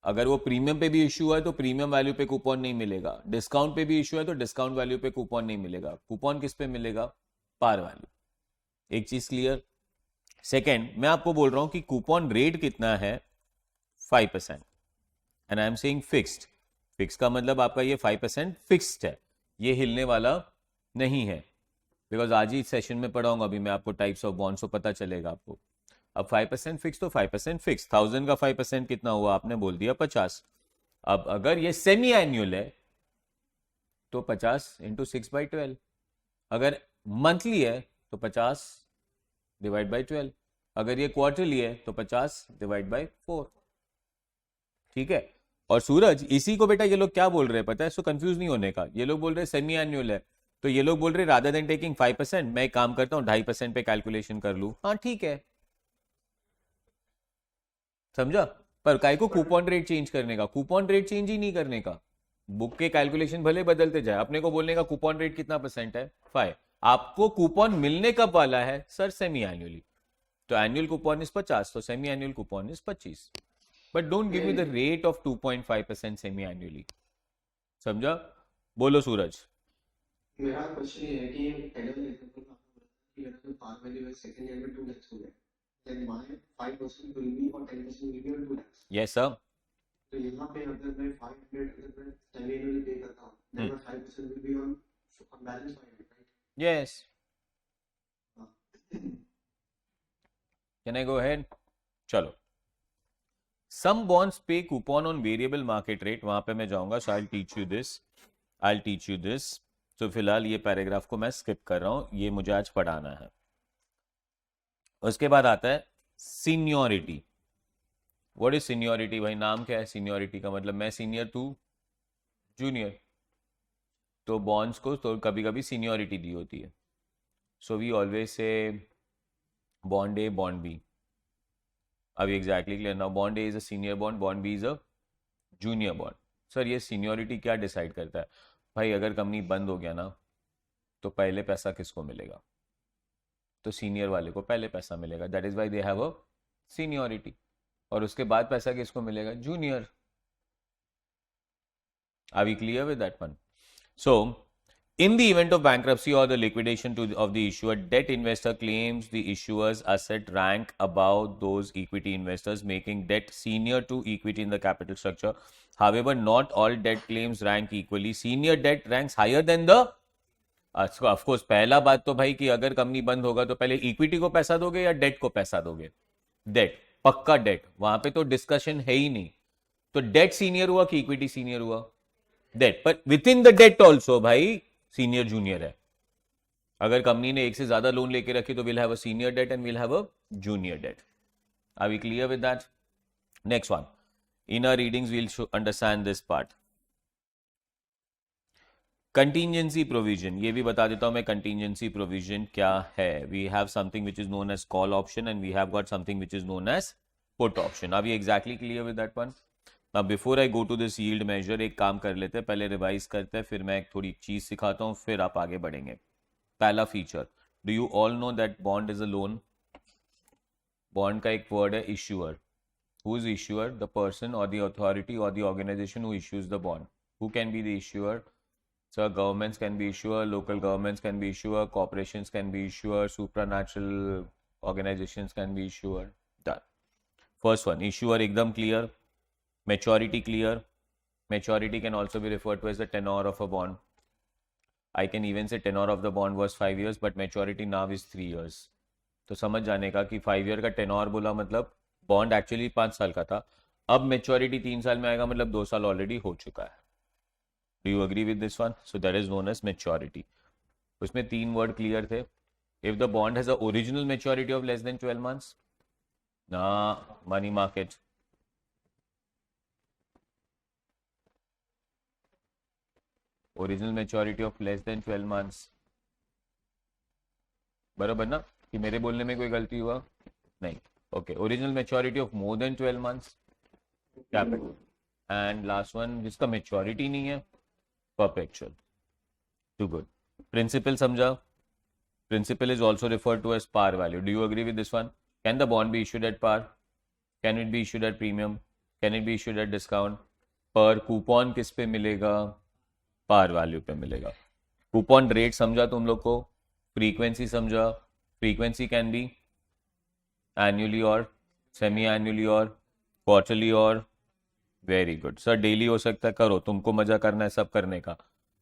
S1: अगर वो प्रीमियम पे भी इशू है तो प्रीमियम वैल्यू पे कूपन नहीं मिलेगा. डिस्काउंट पे भी इशू है तो डिस्काउंट वैल्यू पे कूपन नहीं मिलेगा. कूपन किस पे मिलेगा? Par value. एक चीज क्लियर. सेकेंड, मैं आपको बोल रहा हूं कि कूपन रेट कितना है? 5%. And I am saying fixed. Fix का मतलब आपका ये 5% फिक्स्ड है, ये हिलने वाला नहीं है. बिकॉज आज ही सेशन में पढ़ाऊंगा अभी मैं आपको टाइप्स ऑफ बॉन्ड्स, तो पता चलेगा आपको. अब 5% फिक्स तो 5% फिक्स. 1000 का 5% कितना हुआ? आपने बोल दिया 50. अब अगर ये सेमी एन्युअल है तो 50 इंटू 6/12. अगर मंथली है तो 50 डिवाइड बाई 12. अगर ये क्वार्टरली है तो 50 डिवाइड बाई 4. ठीक है. और सूरज, इसी को बेटा ये लोग क्या बोल रहे हैं पता है? सो कंफ्यूज नहीं होने का. ये लोग बोल रहे हैं सेमी एनुअल है, तो ये लोग बोल रहे रादर देन टेकिंग 5%, मैं एक काम करता हूं 2.5% पे कैलकुलेशन कर लूं. हाँ ठीक है, समझा. पर काय को कूपन रेट चेंज करने का? कूपन रेट चेंज ही नहीं करने का. बुक के कैलकुलेशन भले बदलते जाए, अपने को बोलने का कूपन रेट कितना परसेंट है? 5. आपको कूपन मिलने कब वाला है? Sir semi annually. तो एनुअल कूपन इज 50, तो semi annual coupon is 25. But don't give me the rate of 2.5% semi annually. समझा? बोलो सूरज.
S2: मेरा क्वेश्चन ये है कि पहले वाले एग्जांपल में आपने बोला कि मेरा जो पार वैल्यू है सेकंड ईयर में 2 लाख हो गया, देन माय 5% विल बी और 10% will be on 2 lakh.
S1: Yes sir.
S2: तो यहाँ पे अगर मैं 500 अगर मैं सेमी एनुअली पे करता हूँ, then my 5% will be on balance 500, right?
S1: Yes. Can I go ahead? चलो. Some bonds pay coupon on variable market rate. वहां पे मैं जाऊंगा. So I'll teach you this. तो फिलहाल ये पैराग्राफ को मैं स्किप कर रहा हूं, ये मुझे आज पढ़ाना है. उसके बाद आता है सीनियोरिटी. What is seniority? भाई नाम क्या है? सीनियोरिटी का मतलब मैं सीनियर, तू जूनियर. तो बॉन्ड्स को तो कभी कभी सीनियोरिटी दी होती है. So we always say bond A, bond B. अभी exactly clear now. Bond A is a senior bond, bond B is a junior bond. Sir ये सीनियोरिटी क्या डिसाइड करता है? भाई अगर कंपनी बंद हो गया ना तो पहले पैसा किसको मिलेगा? तो सीनियर वाले को पहले पैसा मिलेगा. That is why they have a seniority. और उसके बाद पैसा किसको मिलेगा? Junior. Are we clear with that one? So in the event of bankruptcy or the liquidation of the issuer, debt investor claims the issuer's asset rank above those equity investors, making debt senior to equity in the capital structure. However, not all debt claims rank equally. Senior debt ranks higher than the of course. पहला बात तो भाई कि अगर कंपनी बंद होगा तो पहले इक्विटी को पैसा दोगे या डेट को पैसा दोगे? डेट, पक्का डेट. वहां पे तो डिस्कशन है ही नहीं. तो डेट सीनियर हुआ कि इक्विटी सीनियर हुआ? डेट. पर within the debt also भाई सीनियर जूनियर है. अगर कंपनी ने एक से ज्यादा लोन लेके रखी तो will have a senior debt and will have a junior debt. Are we clear with that? Next one. In our readings we will understand this part. Contingency provision, ये भी बता देता हूं मैं कंटीजेंसी प्रोविजन क्या है. We have something which is known as call option and we have got something which is known as put option. Are we exactly clear with that one? Now before I go to this yield measure, एक काम कर लेते हैं, पहले रिवाइज करते हैं, फिर मैं एक थोड़ी चीज सिखाता हूँ, फिर आप आगे बढ़ेंगे. पहला feature, do you all know that bond is a loan? Bond का एक वर्ड है issuer. Who is issuer? The person or the authority or the organisation who issues the bond. Who can be the issuer? So governments can be issuer, local governments can be issuer, corporations can be issuer, supranatural organizations can be issuer. Done. First one, issuer एकदम clear. Maturity clear. Maturity can also be referred to as the tenor of a bond. I can even say tenor of the bond was 5 years, but maturity now is 3 years. तो समझ जाने का कि 5 year का tenor बोला मतलब बॉन्ड एक्चुअली 5 साल का था, अब मेच्योरिटी 3 साल में आएगा, मतलब 2 साल ऑलरेडी हो चुका है. Do you agree with this one? So that is known as maturity. उसमें 3 वर्ड क्लियर थे. If the bond has a original maturity of less than 12 months, ना money market. Original maturity of less than 12 months. बराबर ना कि मेरे बोलने में कोई गलती हुआ नहीं. Okay, original maturity of more than 12 months capital. And last one जिसका मेच्योरिटी नहीं है, perpetual. Too good. Principal समझा? Principal is also referred to as par value. Do you agree with this one? Can the bond be issued at par? Can it be issued at premium? Can it be issued at discount? पर कूपन किस पे मिलेगा? par value पे मिलेगा. कूपन रेट समझा तुम लोग को? फ्रीक्वेंसी समझा? फ्रीक्वेंसी कैन बी एनुअली और सेमी एनुअली और क्वार्टरली और वेरी गुड सर. डेली हो सकता है, करो, तुमको मजा करना है सब करने का.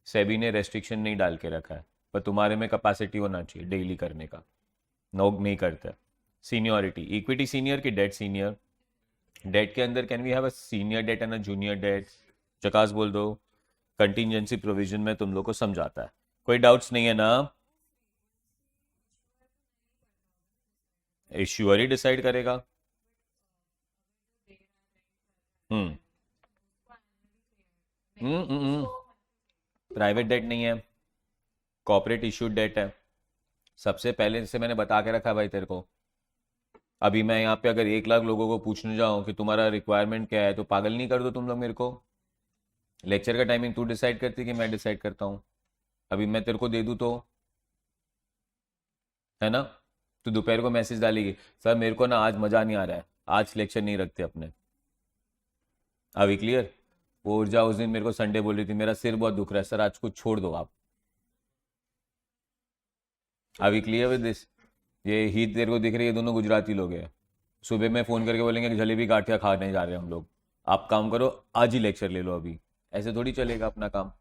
S1: सेबी ने रेस्ट्रिक्शन नहीं डाल के रखा है, पर तुम्हारे में कैपेसिटी होना चाहिए डेली करने का. लोग नहीं करते. सीनियरिटी, इक्विटी सीनियर की डेट सीनियर. डेट के अंदर can we have a senior debt and a junior debt? चकास बोल दो. कंटीजेंसी प्रोविजन में तुम लोग को समझाता है. कोई डाउट्स नहीं है ना? इश्यूअर ही डिसाइड करेगा. प्राइवेट डेट नहीं है, कॉर्पोरेट इश्यूड डेट है. सबसे पहले से मैंने बता के रखा है भाई तेरे को. अभी मैं यहाँ पे अगर 1 लाख लोगों को पूछने जाऊँ कि तुम्हारा रिक्वायरमेंट क्या है, तो पागल नहीं कर दो तुम लोग मेरे को. लेक्चर का टाइमिंग तू डिसाइड करती कि मैं डिसाइड करता हूँ? अभी मैं तेरे को दे दूँ तो है ना. तो दोपहर को मैसेज डालेगी, सर मेरे को ना आज मजा नहीं आ रहा है, आज लेक्चर नहीं रखते अपने. अभी क्लियर? वो ऊर्जा उस दिन मेरे को संडे बोल रही थी, मेरा सिर बहुत दुख रहा है सर, आज कुछ छोड़ दो आप. अभी क्लियर विद दिस? ये हीत तेरे को दिख रही है, दोनों गुजराती लोग हैं. सुबह में फोन करके बोलेंगे कि जलेबी गाठिया खाने जा रहे हैं हम लोग. आप काम करो, आज ही लेक्चर ले लो. अभी ऐसे थोड़ी चलेगा अपना काम.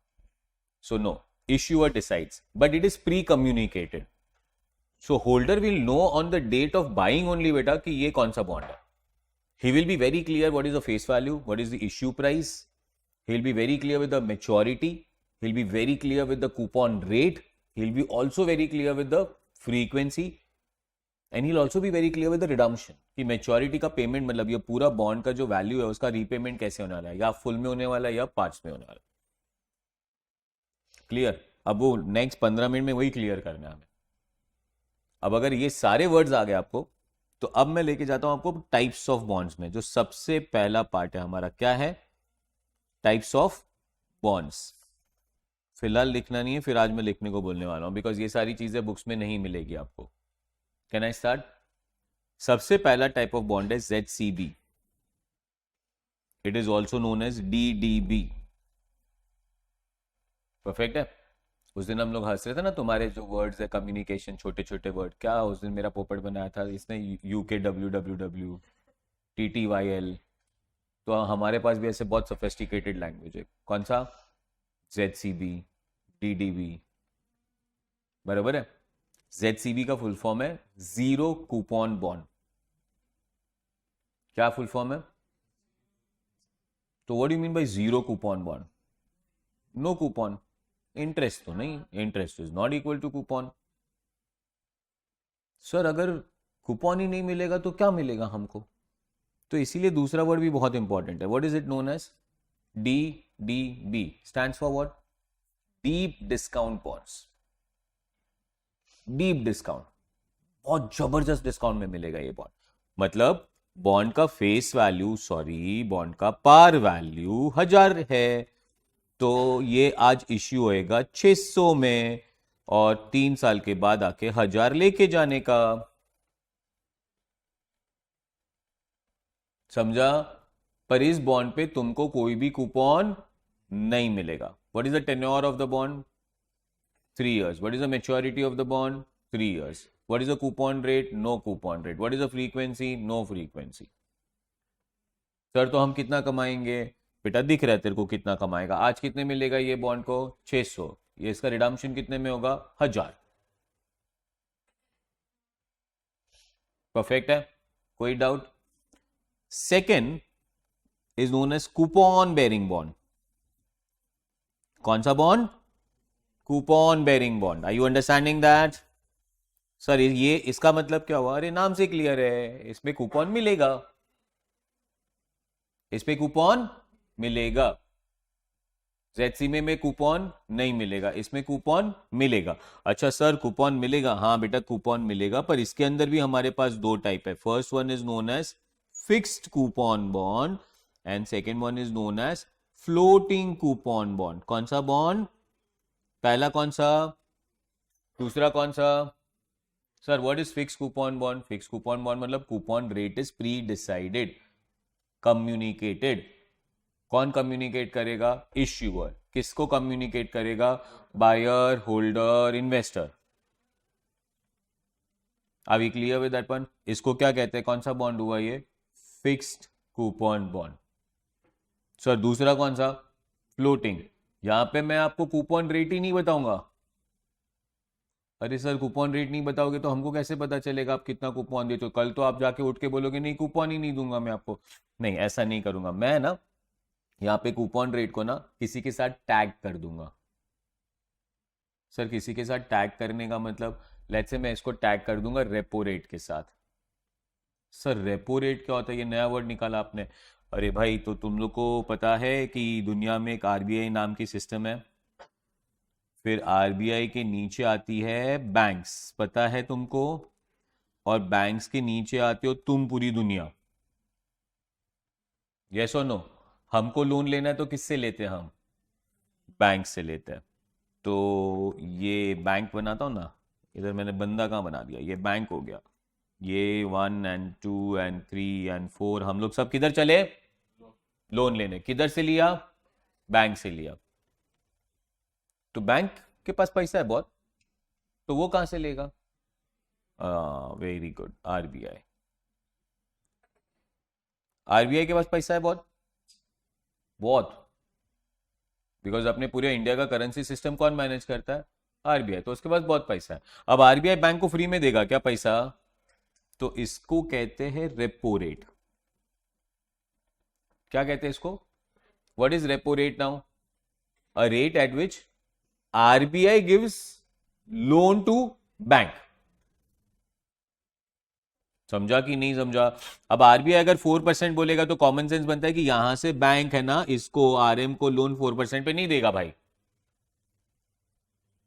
S1: So no, issuer decides, but it is pre-communicated. So holder will know on the date of buying only बेटा कि ये कौन सा बॉन्ड है. He will be very clear what is the face value, what is the issue price. He'll be very clear with the maturity. He'll be very clear with the coupon rate. He'll be also very clear with the frequency. And he'll also be very clear with the redemption. कि maturity का payment मतलब ये पूरा bond का जो value है उसका repayment कैसे होने वाला है, या full में होने वाला है या parts में होने वाला है. क्लियर? अब वो नेक्स्ट 15 मिनट में वही क्लियर करना है हमें. अब अगर ये सारे वर्ड्स आ गए आपको, तो अब मैं लेके जाता हूं आपको टाइप्स ऑफ बॉन्ड्स में. जो सबसे पहला पार्ट है हमारा क्या है? Types of bonds. फिलहाल लिखना नहीं है, फिर आज मैं लिखने को बोलने वाला हूं, बिकॉज ये सारी चीजें बुक्स में नहीं मिलेगी आपको. Can I start? सबसे पहला टाइप ऑफ बॉन्ड है ZCB. It is also known as DDB. Perfect है. उस दिन हम लोग हंस रहे थे ना, तुम्हारे जो वर्ड्स है कम्युनिकेशन, छोटे छोटे वर्ड, क्या उस दिन मेरा पोपट बनाया था इसने, UKWWW, TTYL. तो हमारे पास भी ऐसे बहुत सोफिस्टिकेटेड लैंग्वेज है. कौन सा? ZCB, DDB. बराबर है. ZCB का फुल फॉर्म है जीरो कूपन बॉन्ड. क्या फुल फॉर्म है? तो what do you mean by zero coupon bond? No coupon. Interest तो नहीं, interest is not equal to coupon. Sir अगर कूपन ही नहीं मिलेगा तो क्या मिलेगा हमको? तो इसीलिए दूसरा वर्ड भी बहुत इंपॉर्टेंट है. What is it known as? DDB. Stands for what? Deep discount bonds, deep discount, बहुत जबरदस्त डिस्काउंट में मिलेगा ये बॉन्ड। मतलब बॉन्ड का फेस वैल्यू, सॉरी बॉन्ड का पार वैल्यू 1000 है, तो ये आज इश्यू होएगा 600 में, और 3 साल के बाद आके 1000 लेके जाने का। समझा? पर इस बॉन्ड पे तुमको कोई भी कूपन नहीं मिलेगा। What is the tenure of the bond? 3 years. What is the maturity of the bond? 3 years. What is the coupon rate? No coupon rate. What is the frequency? No frequency. Sir तो हम कितना कमाएंगे? बेटा दिख रहा है तेरे को कितना कमाएगा। आज कितने मिलेगा ये बॉन्ड को? 600। ये इसका रिडम्पशन कितने में होगा? 1000। परफेक्ट है, कोई doubt? Second is known as coupon bearing bond. कौन सा बॉन्ड? Coupon bearing bond. Are you understanding that? Sir ये इसका मतलब क्या हुआ? अरे नाम से क्लियर है, इसमें कूपन मिलेगा, इस पे कूपन मिलेगा। ZC में कूपन नहीं मिलेगा, इसमें कूपन मिलेगा। अच्छा सर कूपन मिलेगा? हाँ बेटा कूपन मिलेगा, पर इसके अंदर भी हमारे पास दो टाइप है। First one is known as fixed coupon bond and second one is known as floating coupon bond. कौन सा बॉन्ड? पहला कौन सा, दूसरा कौन सा? Sir what is fixed coupon bond? Fixed coupon bond मतलब coupon rate is pre decided, communicated. कौन कम्युनिकेट करेगा? इश्यूअर। किसको कम्युनिकेट करेगा? Buyer, holder, investor. Are we clear with that one? इसको क्या कहते हैं? कौन सा बॉन्ड हुआ ये? Fixed coupon bond. सर दूसरा कौन सा? फ्लोटिंग। यहां पे मैं आपको कूपन रेट ही नहीं बताऊंगा। अरे सर कूपन रेट नहीं बताओगे तो हमको कैसे पता चलेगा आप कितना कूपन देते हो? कल तो आप जाके उठ के बोलोगे नहीं कूपन ही नहीं दूंगा मैं आपको। नहीं, ऐसा नहीं करूंगा मैं ना। यहाँ पे कूपन रेट को ना किसी के साथ टैग कर दूंगा। सर किसी के साथ टैग करने का मतलब, लेट्स से मैं इसको टैग कर दूंगा रेपो रेट के साथ। सर रेपो रेट क्या होता है? ये नया वर्ड निकाला आपने। अरे भाई तो तुम लोग को पता है कि दुनिया में एक RBI नाम की सिस्टम है, फिर RBI के नीचे आती है बैंक्स, पता है तुमको, और बैंक्स के नीचे आते हो तुम, पूरी दुनिया। यस और नो? हमको लोन लेना है तो किससे लेते हैं हम? बैंक से लेते हैं। तो ये बैंक बनाता हूं ना, इधर मैंने बंदा कहाँ बना दिया, ये बैंक हो गया। ये 1 and 2 and 3 and 4 हम लोग सब किधर चले? लोन लेने। किधर से लिया? बैंक से लिया। तो बैंक के पास पैसा है बहुत, तो वो कहां से लेगा? Very good, RBI। RBI के पास पैसा है बहुत बहुत, बिकॉज अपने पूरे इंडिया का करेंसी सिस्टम कौन मैनेज करता है? RBI। तो उसके पास बहुत पैसा है। अब RBI बैंक को फ्री में देगा क्या पैसा? तो इसको कहते हैं रेपो रेट। क्या कहते हैं इसको? What is repo rate now? A rate at which RBI gives loan to bank. समझा कि नहीं समझा? अब RBI अगर 4% बोलेगा तो कॉमन सेंस बनता है कि यहां से बैंक है ना, इसको RM को लोन 4% पे नहीं देगा भाई।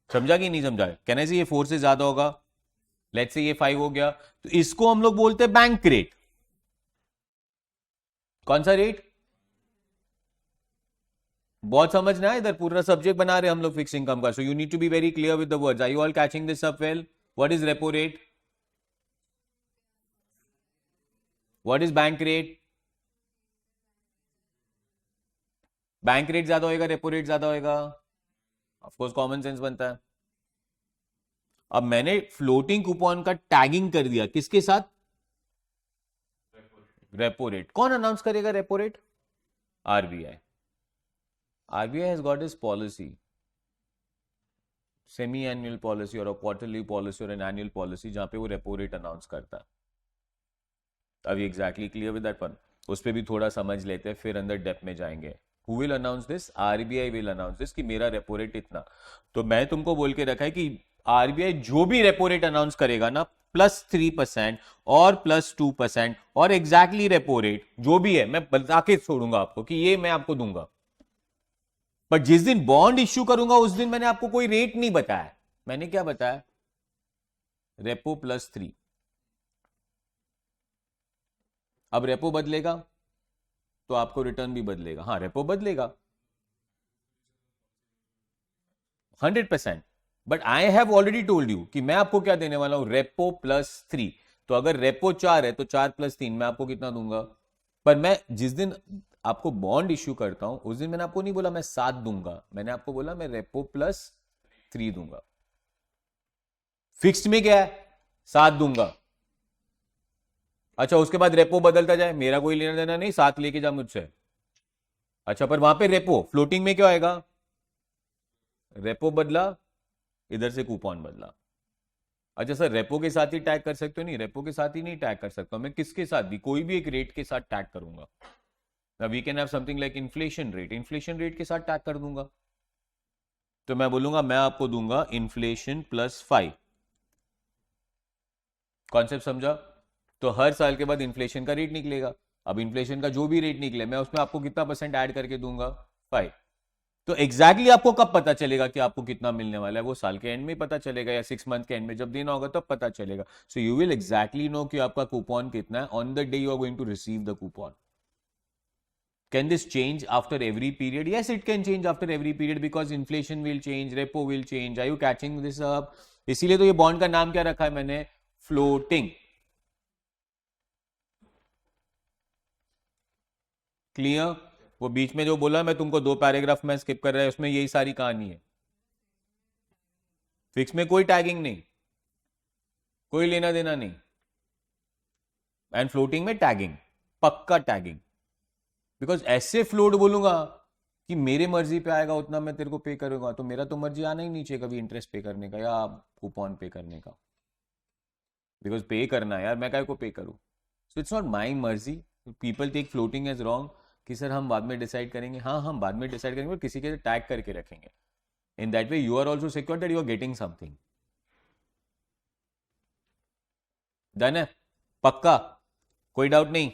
S1: समझा कि नहीं समझा? कहने से ये 4 से ज्यादा होगा, लेट्स से ये 5 हो गया, तो इसको हम लोग बोलते हैं बैंक रेट। कौन सा रेट? बहुत समझना है, इधर पूरा सब्जेक्ट बना रहे हम लोग फिक्स इनकम का, so you need to be very clear with the words. Are you all catching this up well? What is repo rate? What is bank rate? Bank rate ज्यादा होएगा, रेपो रेट ज्यादा होएगा, ऑफ कोर्स कॉमन सेंस बनता है। अब मैंने फ्लोटिंग कूपन का टैगिंग कर दिया, किसके साथ? Repo rate. कौन अनाउंस करेगा repo rate? RBI। RBI has got his policy, semi-annual policy or a quarterly policy or an annual policy, जहां पे वो रेपो रेट अनाउंस करता है। अब exactly clear with that one? उस पर भी थोड़ा समझ लेते हैं, फिर अंदर डेप्थ में जाएंगे। Who will announce this? RBI will announce this कि मेरा रेपो रेट इतना। तो मैं तुमको बोल के रखा है कि RBI जो भी रेपो रेट अनाउंस करेगा ना, +3% और +2% और एग्जैक्टली रेपो रेट जो भी है, मैं बता के छोड़ूंगा आपको कि ये मैं आपको दूंगा। बट जिस दिन बॉन्ड इश्यू करूंगा उस दिन मैंने आपको कोई रेट नहीं बताया। मैंने क्या बताया? रेपो +3। अब रेपो बदलेगा तो आपको रिटर्न भी बदलेगा। हाँ, रेपो बदलेगा 100%। But I have already told you कि मैं आपको क्या देने वाला हूं, रेपो +3। तो अगर रेपो 4 है तो 4 + 3 मैं आपको कितना दूंगा? पर मैं जिस दिन आपको बॉन्ड इश्यू करता हूं उस दिन मैंने आपको नहीं बोला मैं 7 दूंगा, मैंने आपको बोला मैं रेपो +3 दूंगा। फिक्स्ड में क्या है? 7 दूंगा। अच्छा, उसके बाद रेपो बदलता जाए, मेरा कोई लेना देना नहीं, 7 लेके जा मुझसे। अच्छा, पर वहां पे रेपो फ्लोटिंग में क्या आएगा? रेपो बदला, इधर से कूपन बदला। अच्छा सर, रेपो के साथ ही टैग कर सकते हो? नहीं, रेपो के साथ ही नहीं टैग कर सकता, मैं किसके साथ भी, कोई भी एक रेट के साथ टैग करूंगा। We can have something like inflation rate, inflation rate के साथ टैग कर दूंगा। तो मैं बोलूंगा मैं आपको दूंगा इन्फ्लेशन +5। कॉन्सेप्ट समझा? तो हर साल के बाद इन्फ्लेशन का रेट निकलेगा। अब इन्फ्लेशन का जो भी रेट निकले मैं उसमें आपको कितना % ऐड करके दूंगा? 5। तो एग्जैक्टली आपको कब पता चलेगा कि आपको कितना मिलने वाला है? वो साल के एंड में पता चलेगा या 6 मंथ के एंड में जब देना होगा तब पता चलेगा। So you will exactly know कि आपका कूपन कितना है on the day you are going to receive the coupon. Can this change after every period? Yes, it can change after every period because inflation will change, repo will change. Are you catching this up? इसीलिए तो ये बॉन्ड का नाम क्या रखा है मैंने? फ्लोटिंग। क्लियर? वो बीच में जो बोला मैं तुमको 2 पैराग्राफ में स्किप कर रहा है, उसमें यही सारी कहानी है। फिक्स में कोई टैगिंग नहीं, कोई लेना देना नहीं, एंड फ्लोटिंग में टैगिंग, पक्का टैगिंग। बिकॉज ऐसे फ्लोट बोलूंगा कि मेरे मर्जी पे आएगा उतना मैं तेरे को पे करूंगा, तो मेरा तो मर्जी आना ही नहीं चाहिए कभी इंटरेस्ट पे करने का या कूपन पे करने का। बिकॉज पे करना है यार, मैं काय को पे करूं? सो इट्स नॉट माई मर्जी। People take floating as wrong कि सर हम बाद में डिसाइड करेंगे। हाँ, हम बाद में डिसाइड करेंगे, किसी के टैग करके रखेंगे। In that way you are also secure that you are getting something. Done है? पक्का? कोई डाउट नहीं?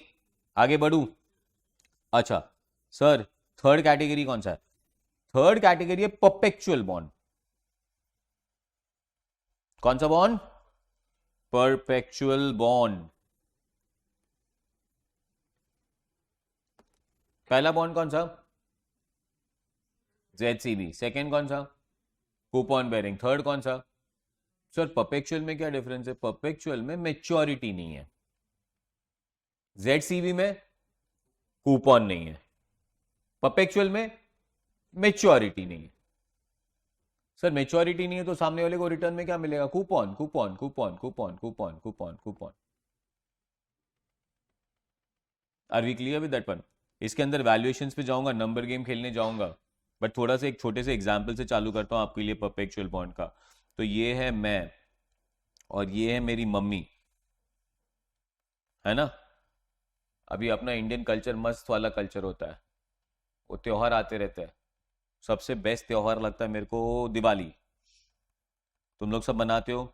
S1: आगे बढ़ू? अच्छा सर, थर्ड कैटेगरी कौन सा है? थर्ड कैटेगरी है परपेचुअल बॉन्ड। कौन सा बॉन्ड? Perpetual bond. पहला बॉन्ड कौन सा? ZCB। सेकेंड कौन सा? Coupon bearing. थर्ड कौन सा? सर परपेचुअल में क्या डिफरेंस है? परपेचुअल में मेच्योरिटी नहीं है, ZCB में कूपन नहीं है, परपेचुअल में मेच्योरिटी नहीं है। सर मेच्योरिटी नहीं है तो सामने वाले को रिटर्न में क्या मिलेगा? Coupon, coupon, coupon, coupon, coupon, coupon, coupon. Are we clear with that one? इसके अंदर वैल्यूएशंस पे जाऊंगा, नंबर गेम खेलने जाऊंगा, बट थोड़ा सा एक छोटे से एग्जाम्पल से चालू करता हूं आपके लिए परपेचुअल बॉन्ड का। तो ये है मैं और ये है मेरी मम्मी, है ना? अभी अपना इंडियन कल्चर मस्त वाला कल्चर होता है, वो त्योहार आते रहते हैं। सबसे बेस्ट त्योहार लगता है मेरे को दिवाली। तुम लोग सब मनाते हो?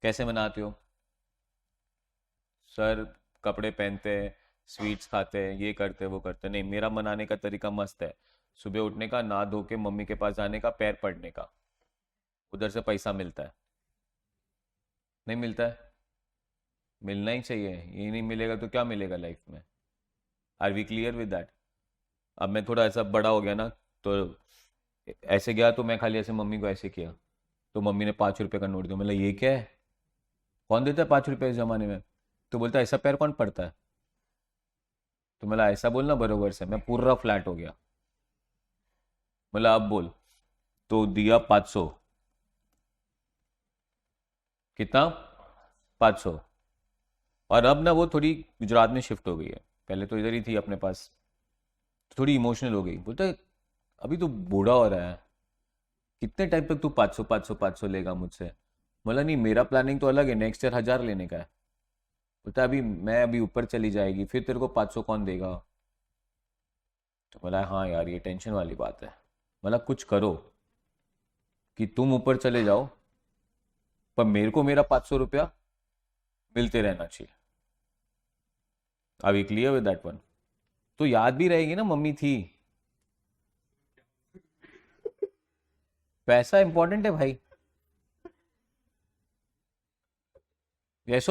S1: कैसे मनाते हो? सर कपड़े पहनते हैं, स्वीट्स खाते हैं, ये करते हैं, वो करते हैं। नहीं, मेरा मनाने का तरीका मस्त है। सुबह उठने का, नहा धो के मम्मी के पास जाने का, पैर पड़ने का, उधर से पैसा मिलता है। नहीं मिलता है? मिलना ही चाहिए, ये नहीं मिलेगा तो क्या मिलेगा लाइफ में? Are we clear with that? अब मैं थोड़ा ऐसा बड़ा हो गया ना, तो ऐसे गया तो मैं खाली ऐसे मम्मी को ऐसे किया, तो मम्मी ने 5 रुपए का नोट दिया। मतलब ये क्या है, कौन देता है 5 रुपए इस जमाने में? तो बोलता है ऐसा पैर कौन पड़ता है? तो मतलब ऐसा बोलना बरोबर से, मैं पूरा फ्लैट हो गया। मतलब अब बोल। तो दिया 500। कितना? 500। और अब ना वो थोड़ी गुजरात में शिफ्ट हो गई है, पहले तो इधर ही थी अपने पास, थोड़ी इमोशनल हो गई। बोलता है अभी तो बूढ़ा हो रहा है, कितने टाइम तक तू 500 500 500 लेगा मुझसे? बोला नहीं, मेरा प्लानिंग तो अलग है, नेक्स्ट ईयर 1000 लेने का है। बोलता अभी मैं अभी ऊपर चली जाएगी, फिर तेरे को 500 कौन देगा? तो बोला हाँ यार, ये टेंशन वाली बात है। मतलब कुछ करो कि तुम ऊपर चले जाओ, पर मेरे को मेरा 500 रुपया मिलते रहना चाहिए। अभी क्लियर विद दैट वन? तो याद भी रहेगी ना, मम्मी थी। पैसा इंपॉर्टेंट है भाई। यस